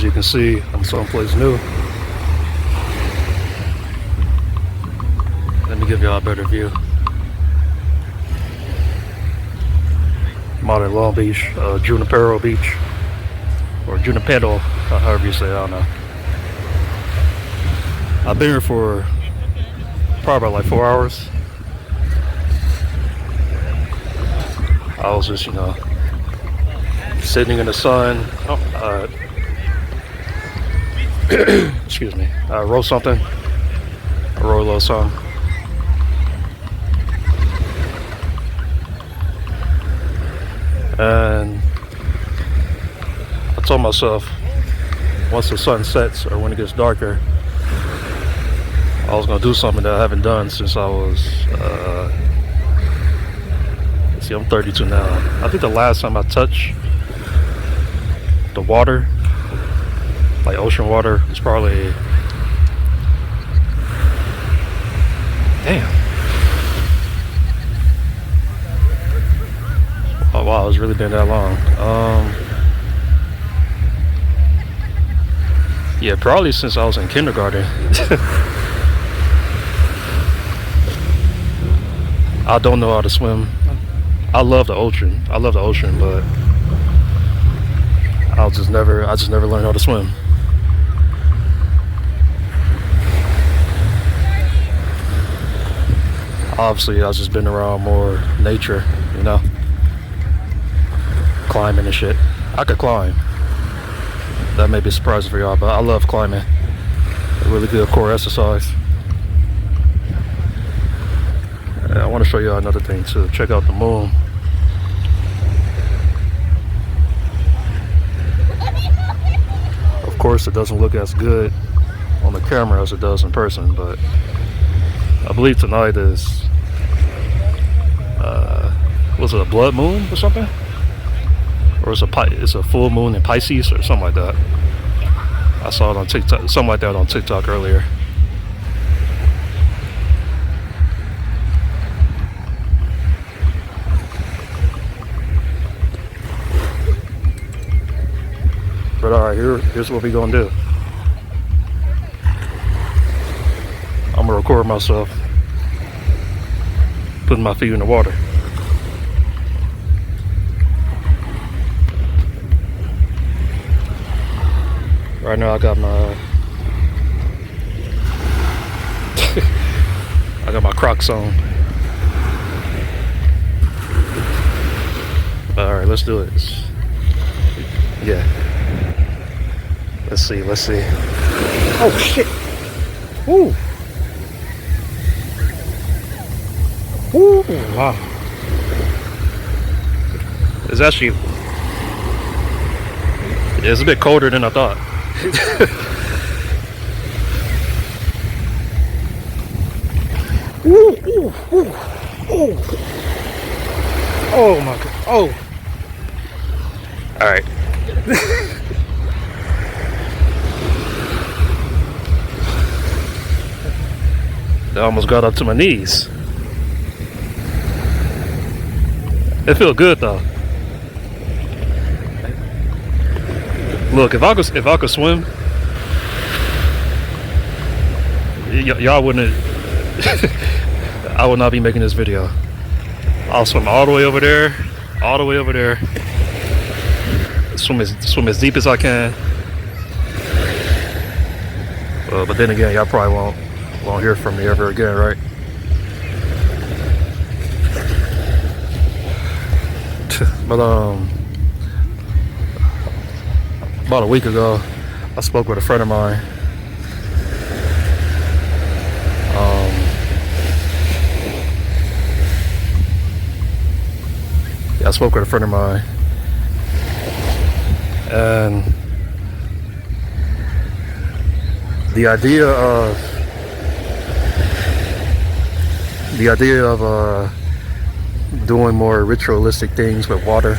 As you can see, I'm someplace new. Let me give y'all a better view. I'm out at Long Beach, Junipero Beach, or Junipero, however you say it, I don't know. I've been here for probably about like 4 hours. I was just, sitting in the sun. Excuse me. I wrote something. I wrote a little song. And I told myself, once the sun sets or when it gets darker, I was gonna do something that I haven't done since I was, see, I'm 32 now. I think the last time I touched the water, like ocean water, was probably, damn. Oh wow, it's really been that long. Yeah, probably since I was in kindergarten. I don't know how to swim. I love the ocean. But I just never learned how to swim. Obviously, I've just been around more nature, climbing and shit. I could climb. That may be surprising for y'all, but I love climbing. A really good core exercise. And I want to show y'all another thing too. Check out the moon. Of course, it doesn't look as good on the camera as it does in person, but I believe tonight is, was it a blood moon or something? Or it's a full moon in Pisces or something like that. I saw it on TikTok, something like that on TikTok earlier. But alright, here's what we gonna do. I'm gonna record myself putting my feet in the water. Right now I got my Crocs on. Alright, let's do it. Yeah. Let's see. Oh shit. Woo. Woo. Wow. It's actually, it's a bit colder than I thought. Ooh, ooh, ooh, ooh. Oh my god. Oh. Alright. I almost got up to my knees. It feels good though. Look, if I could swim, y'all wouldn't. I would not be making this video. I'll swim all the way over there, swim as deep as I can. But then again, y'all probably won't hear from me ever again, right? But about a week ago, I spoke with a friend of mine. I spoke with a friend of mine, and the idea of doing more ritualistic things with water,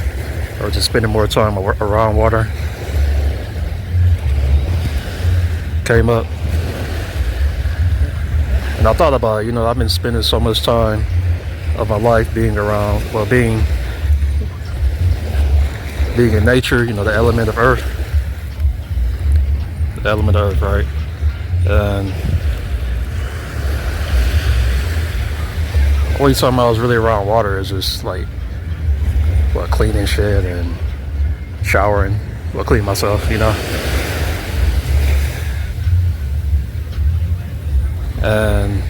or just spending more time around water, came up. And I thought about it, I've been spending so much time of my life being around, being in nature, the element of earth. the element earth, right? And only time I was really around water is just like, well, cleaning shit and showering. Well, clean myself, you know. And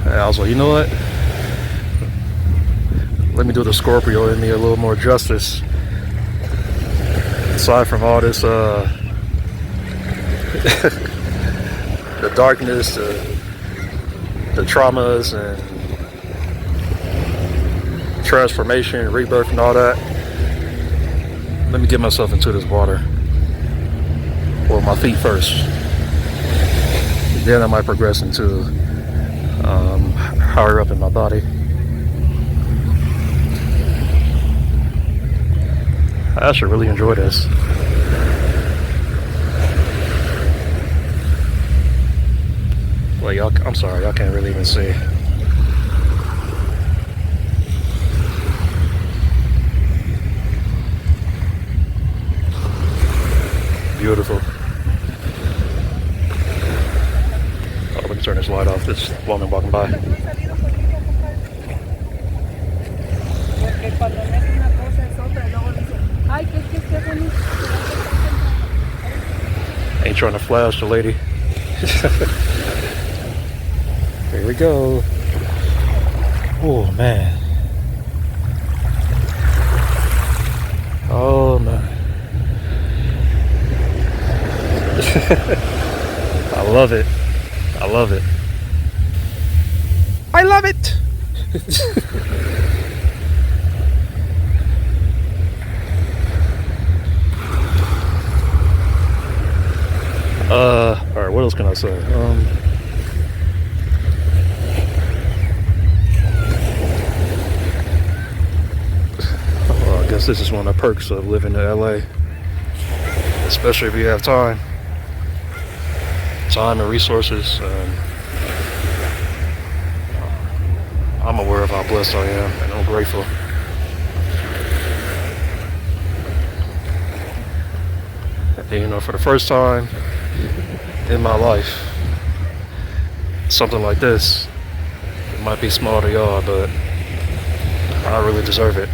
I was like, you know what? Let me do the Scorpio in me a little more justice. Aside from all this, the darkness, the traumas and transformation, rebirth, and all that. Let me get myself into this water. Well, my feet first. Then I might progress into higher up in my body. I should really enjoy this. Well, y'all, I'm sorry, y'all can't really even see. Beautiful. Oh, let me turn this light off. This woman walking by. Ain't trying to flash the lady. Here we go. Oh man. Oh man. I love it. I love it. I love it. All right, what else can I say? Well, I guess this is one of the perks of living in LA, especially if you have time and resources. I'm aware of how blessed I am, and I'm grateful. And, you know, for the first time in my life, something like this, it might be small to y'all, but I really deserve it.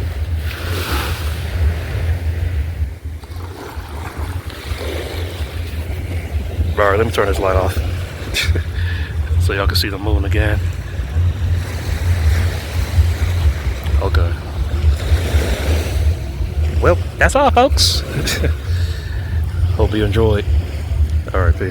Alright, let me turn this light off so y'all can see the moon again. Okay. Well, that's all, folks. Hope you enjoyed. Alright, peace.